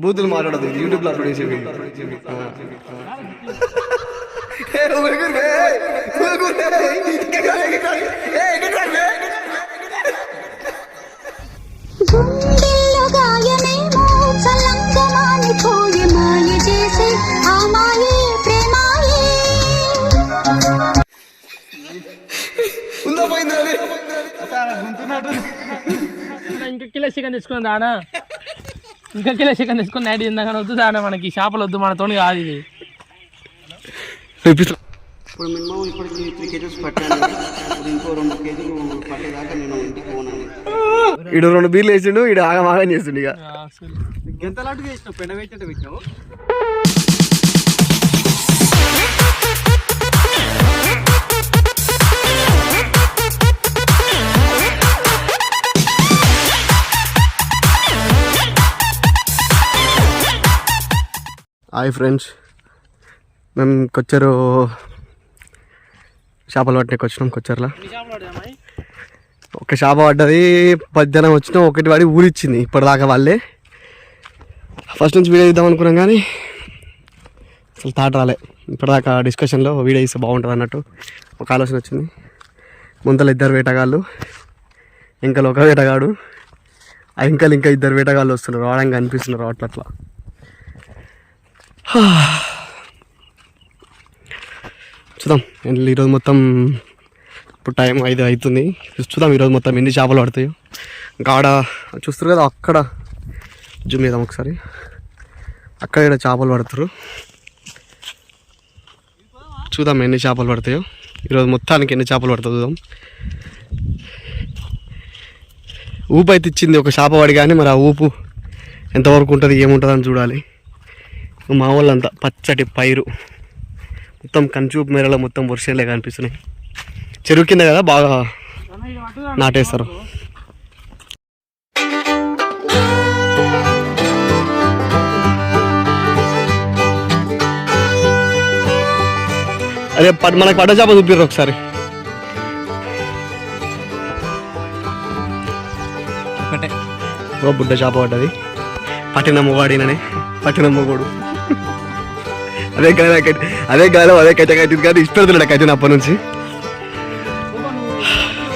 బూతులు మాట్లాడదు యూట్యూబ్ లో అప్లోడ్ చేసేవి. ఉందా పోయింది ఇంకా కిలో చికెన్ తీసుకుని దానా, ఇంకా కిలో చికెన్ తీసుకుని నైట్ తిందాక వద్దు దానా, మనకి చేపలు వద్దు, మనతో కాదు ఇది. ఇప్పుడు మినిమం ఇప్పటికి 3 కేజీస్ పట్టాను. ఇంకో 2 కేజీలు పట్టేదాకా నేను ఇంటికి పోనండి. ఇడు 2 బీర్లు వేసిండు, ఇడు ఆగం చేసిండు. ఇక గంతలాంటివి వేసినావు, పెండ వేసినట్టు పెట్టినావు. హాయ్ ఫ్రెండ్స్, మేము కొచ్చారు చేపలు పట్టడానికి వచ్చినాం. కొచ్చారులా ఒక చేప పడ్డది, 10 జనం వచ్చినాం. ఒకటి పడి ఊరిచ్చింది. ఇప్పటిదాకా వాళ్ళే ఫస్ట్ నుంచి వీడియో ఇద్దాం అనుకున్నాం, కానీ అసలు థాట్ రాలే. ఇప్పటిదాకా డిస్కషన్లో వీడియో ఇస్తే బాగుంటుంది అన్నట్టు ఒక ఆలోచన వచ్చింది. ముందల 2 వేటగాళ్ళు, ఇంకా ఒక వేటగాడు, ఇంకా 2 వేటగాళ్ళు వస్తున్నారు. రావడానికి అనిపిస్తున్నారు అట్లా. చూద్దాం ఈరోజు మొత్తం. ఇప్పుడు టైం 5 అవుతుంది. చూద్దాం ఈరోజు మొత్తం ఎన్ని చేపలు పడతాయో. గాడ చూస్తారు కదా, అక్కడ జూమ్ చేద్దాం ఒకసారి. అక్కడ చేపలు పడతారు. చూద్దాం ఎన్ని చేపలు పడతాయో ఈరోజు. మొత్తానికి ఎన్ని చేపలు పడతాయో చూద్దాం. ఊపు అయితే ఇచ్చింది ఒక చేప పడి, కానీ మరి ఆ ఊపు ఎంతవరకు ఉంటుంది ఏముంటుంది అని చూడాలి. మా వాళ్ళంతా పచ్చటి పైరు, మొత్తం కంచూపు మేరలో మొత్తం వర్షాలే కనిపిస్తున్నాయి. చెరువు కింద కదా బాగా నాటేస్తారు. అదే మనకు పడ్డ చేప చూపిర్రు ఒకసారి. ఓ బుడ్డ చేప పడ్డది. పట్టిన మొగాడిననే, పట్టిన మొగోడు. అదే గాలి అదే కట్ట కట్టింది, కానీ ఇష్టపడుతున్నాడు కట్టిన అప్పటి నుంచి.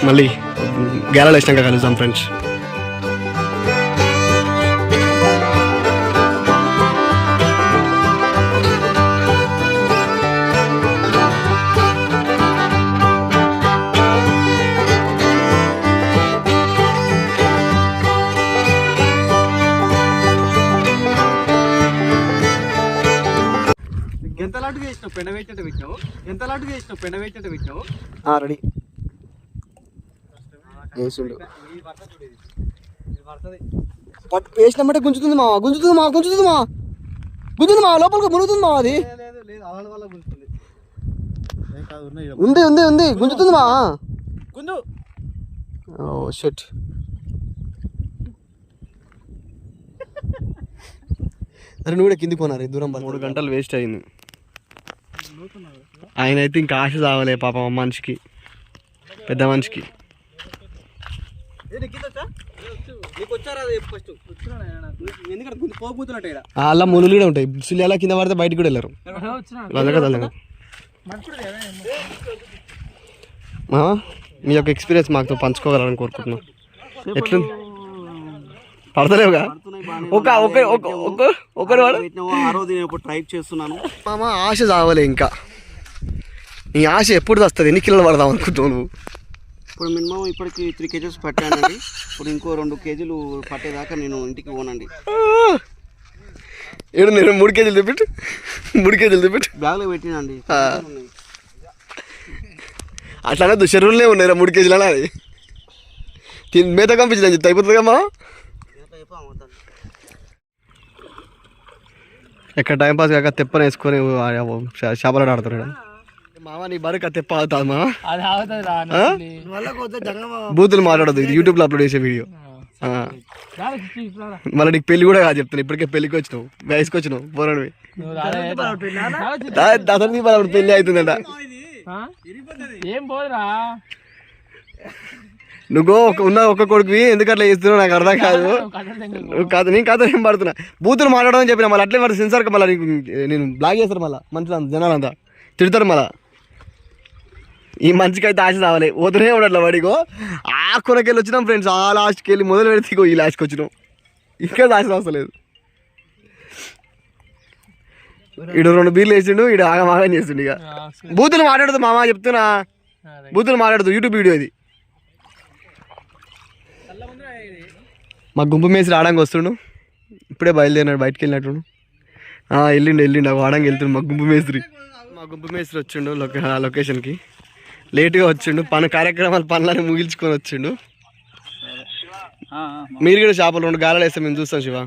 మళ్ళీ గేలాలు వేసినాక కలుద్దాం ఫ్రెండ్స్. ఎంతలాంటివి వేసినావు, పెండ వేసినట్టు పెట్టినావు. ఎంతలాంటివి వేసినావు, పెండ వేసినట్టు పెట్టినావు. రెడీ వేసినమ్మంటే గుంజుతుంది మా లోపలికి మునుగుతుంది మా. అది ఉంది గుంజుతుంది మా. ఓ షట్. అరే నువ్వు కూడా కింది పోనారు దూరం. 3 గంటలు వేస్ట్ అయింది. ఆయన అయితే ఇంకా ఆశ చావలే పాపం మనిషికి, పెద్ద మనిషికి. అలా మునులు కూడా ఉంటాయి. సులు ఎలా కింద పడితే బయటకు కూడా వెళ్ళరు. మీ యొక్క ఎక్స్పీరియన్స్ మాకు పంచుకోగలని కోరుకుంటున్నాం. ఎట్లుంది? పడతలేవుగా? ట్రై చేస్తున్నాను మామ. ఆశ చావలే ఇంకా. నీ ఆశ ఎప్పుడు వస్తుంది? ఎన్ని కిలోలు పడదాం అనుకుంటున్నావు నువ్వు? ఇప్పుడు మినిమం ఇప్పటికి 3 కేజీస్ పట్టానండి. ఇప్పుడు ఇంకో 2 కేజీలు పట్టేదాకా నేను ఇంటికి పోనండి. ఏడు నేను 3 కేజీలు తెప్పిట్టు, 3 కేజీలు తెప్పిట్టు బ్యాగ్లో పెట్టినండి. అట్లానే దుషరులే ఉన్నాయి 3 కేజీలు అని. మేత పంపించిన చెప్తా అయిపోతుంది కమ్మా. ఎక్కడ టైంపాస్ కాక తెప్పని వేసుకొని చేపలు ఆడుతున్నాడు మామ. నీ బరుకు తెప్ప అవుతుంది మా. బూతులు మాట్లాడదు యూట్యూబ్ లో అప్లోడ్ చేసే వీడియో. మళ్ళీ నీకు పెళ్లి కూడా కాదు చెప్తాను. ఇప్పటికే పెళ్లికి వచ్చినావు, వయసుకి వచ్చినావు, పోరాడు అతనికి పెళ్లి అవుతుందట. ఏం పోదురా నువ్వు ఉన్న ఒక్క కొడుకువి ఎందుకు అట్లా చేస్తున్నావు నాకు అర్థం కాదు. నువ్వు కాదు నేను కాదు ఏం పడుతున్నా బూతులు మాట్లాడమని చెప్పిన మళ్ళీ అట్లే మరి సెన్సార్కి మళ్ళీ నేను బ్లాక్ చేస్తారు మళ్ళీ మంచిగా జనాలంతా తిడతారు మళ్ళీ. ఈ మంచికి అయితే ఆశ రావాలి వదిలే ఉండట్లా వాడిగో ఆ కొనకెళ్ళి వచ్చినాం ఫ్రెండ్స్. ఆ లాస్ట్కి వెళ్ళి మొదలు పెడితే ఈ లాస్ట్కి వచ్చినాం ఇక్కడ ఆశ అవసరం. ఇడు 2 బీర్లు వేసిండు ఇడు ఆగం చేస్తుండు. ఇక బూతులు మాట్లాడదు మామ చెప్తున్నా బూతులు మాట్లాడదు యూట్యూబ్ వీడియో ఇది. మా గుంపు మేసి రావడానికి వస్తుండు ఇప్పుడే బయలుదేరినాడు బయటకు వెళ్ళినట్టు. వెళ్ళిండు వాడంగా వెళ్తుండు మా గుంపు మేస్త్రి వచ్చిండు లొకేషన్కి లేట్గా వచ్చిండు. కార్యక్రమాలు పనులని ముగించుకొని వచ్చిండు. మీరు కూడా చేపలు 2 గాలాలు వేస్తే మేము చూస్తాం శివ.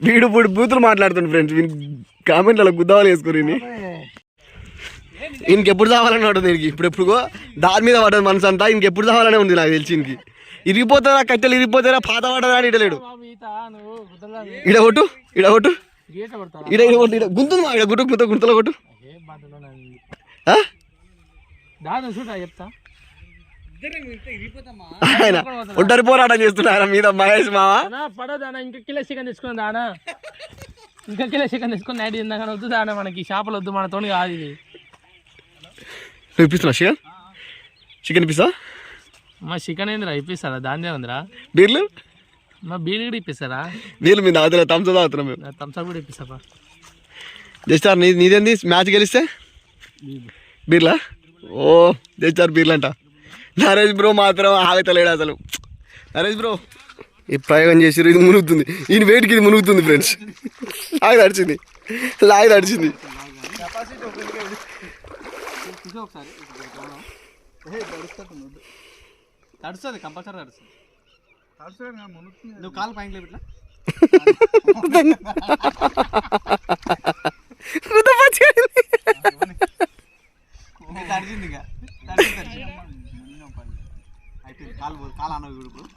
వీడు ఇప్పుడు బూతులు మాట్లాడుతుండు ఫ్రెండ్స్. కామెంట్లలో గుద్దావాలు వేసుకోరు ఈయనకి ఎప్పుడు తావాలని ఉంటుంది. దీనికి ఇప్పుడు దాని మీద పడ్డది మనసు అంతా. ఇంకెప్పుడు తావాలనే ఉంది నాకు తెలిసి. ఇంటికి ఇరిగిపోతారా కట్టెలు ఇరిగిపోతారా పాత పడ్డదా అని ఇడలేడు. ఇడగొట్టు గుంతుంది మా గుంతలో కొట్టు. ఆయన ఒంటరి పోరాటం చేస్తున్నారా మీద మహేష్ మామ. పడదానా ఇంకా కిలో చికెన్ తీసుకుని దానా ఇంకా కిలో చికెన్ తీసుకుని నైట్ తిందాక వద్దు దానా మనకి చేపలు వద్దు మనతో కాదు ఇది. నువ్వు ఇప్పిస్తున్నా చికెన్ ఇప్పిస్తా. మా చికెన్ ఏందిరా ఇప్పిస్తారా దాన్నే ఉందిరా. బీర్లు మా బీర్లు కూడా ఇప్పిస్తారా. బీర్లు మీరు తాగుతున్నా థమ్స్అప్ తాగుతున్నాం మేము. థమ్స్అప్ కూడా ఇప్పిస్తా జస్ట్ నీదేంది మ్యాచ్ గెలిస్తే బీర్లా. ఓ జస్ట్ బీర్లు అంట. నరేష్ బ్రో మాత్రం ఆగతలేడు అసలు. నరేష్ బ్రో ఈ ప్రయోగం చేసిరు ఇది మునుగుతుంది. ఈయన వెయిట్కి ఇది మునుగుతుంది ఫ్రెండ్స్. లాగి తడిచింది. తడుస్తుంది కంపల్సరీ తడుస్తుంది. నువ్వు కాలు పైన లేపిట్లా తడిచింది. అయిపోయింది కాలు అన్న ఇప్పుడు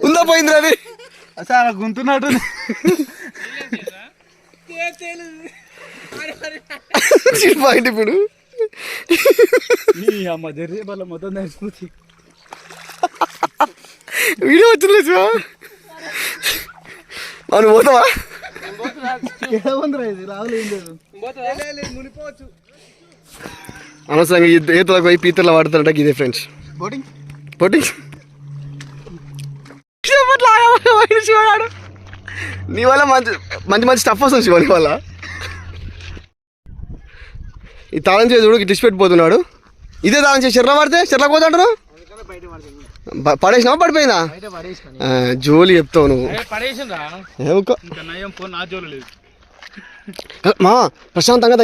ఉందా పోయింది అది అసలు గుంతున్నట్టు. ఇప్పుడు మొత్తం వీడియో వచ్చింది మనం పోతావా. అనవసరంగా ఈతలకు పోయి పీతర్లో వాడుతారంట. ఇదే ఫ్రెండ్స్ బోటింగ్ శివగాడు. నీ వల్ల మంచి స్టఫ్ వస్తుంది శివ నీ వల్ల. ఈ తాళం చేసి చూడు డిష్ పెట్టిపోతున్నాడు. ఇదే తాళం చేసి చెర్ల పడితే చెర్లకు పోతుంటారు. పడేసినావా పడిపోయిందా జోలి చెప్తావు నువ్వు. మా ప్రశాంతంగా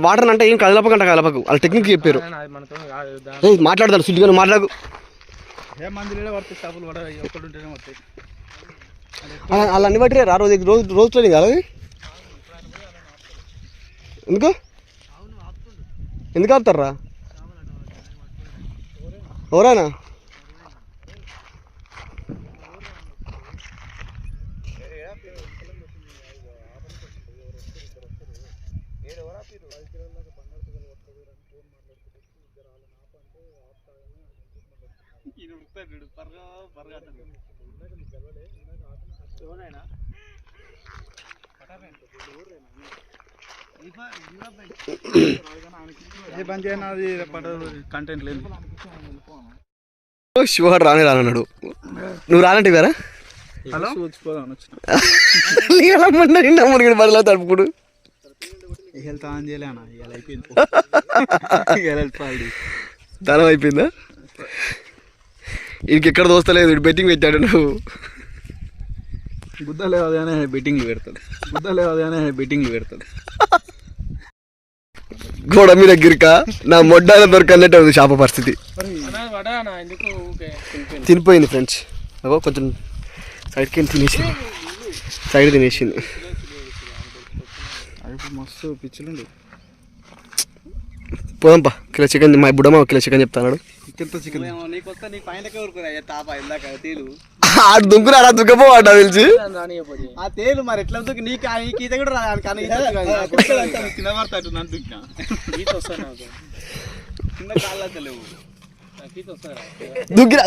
వాటర్ అంటే ఏం కదలపకంట కలపకు వాళ్ళ టెక్నిక్ చెప్పారు. మాట్లాడతాను సుద్దిగా మాట్లాడకు. అలా అన్ని బట్టి రా రోజు ట్రైనింగ్ కాదు. ఎందుకు ఆపుతారా ఎవరైనా. కంటెంట్ లేదు. శివగాడు రానన్నాడు. నువ్వు రానంటే వేరా హలో మురిగిన బదులు తడుపుకుడు హెల్త్ ఆన్ చేయలే అన్న ఇవాళ అయిపోయింది తనం అయిపోయిందా? ఇంకెక్కడ దోస్తలేదు, బెట్టింగ్ పెట్టాడు. నువ్వు బుద్ధ లేవగానే బెట్టింగ్లు పెడతాడు గోడ మీద గిరిక నా మొడ్డాల దొరకన్నట్టు ఉంది చేప పరిస్థితి. తినిపోయింది ఫ్రెండ్స్. అగో కొంచెం సైడ్కి వెళ్ళి తినేసింది, సైడ్ తినేసింది. మస్తు పిచ్చులుండి. పోదాంపా, కిలో చికెన్. మా బుడమ్మ కిలో చికెన్ చెప్తాడు. ఆడు దుంకురా దుంకపోవాట తెలిసి ఆ తేలు మరి ఎట్లా నీకు ఈత కూడా రాదు.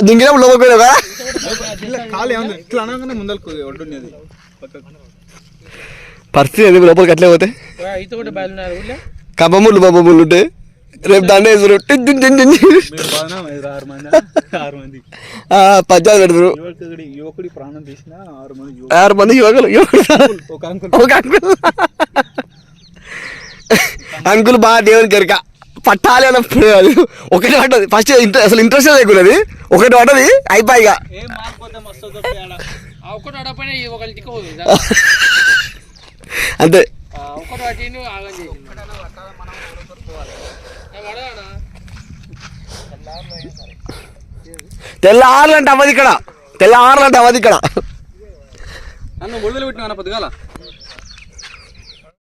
దుంకినప్పుడు లోపలిపోయినా కదా పరిస్థితి ఎందుకు లోపలికి అట్లే పోతే కబ్బముళ్ళు బొబ్బముళ్ళు ఉంటే రేపు దండ వేసారు. 10 పెడతారు. 6 మంది యువకులు అంకుల్ బాగా దేవుని కెరక పట్టాలి అన్నప్పుడు ఒకటి పట్టదు. ఫస్ట్ అసలు ఇంట్రెస్ట్ లేకున్నది, ఒకటి పట్టది అయిపోయిగా అంతే. తెల్లారులంటే అవ్వదు ఇక్కడ, తెల్లారులంటే అవ్వదు ఇక్కడ. నన్ను బుడదలు పెట్టినా పొద్దుగాల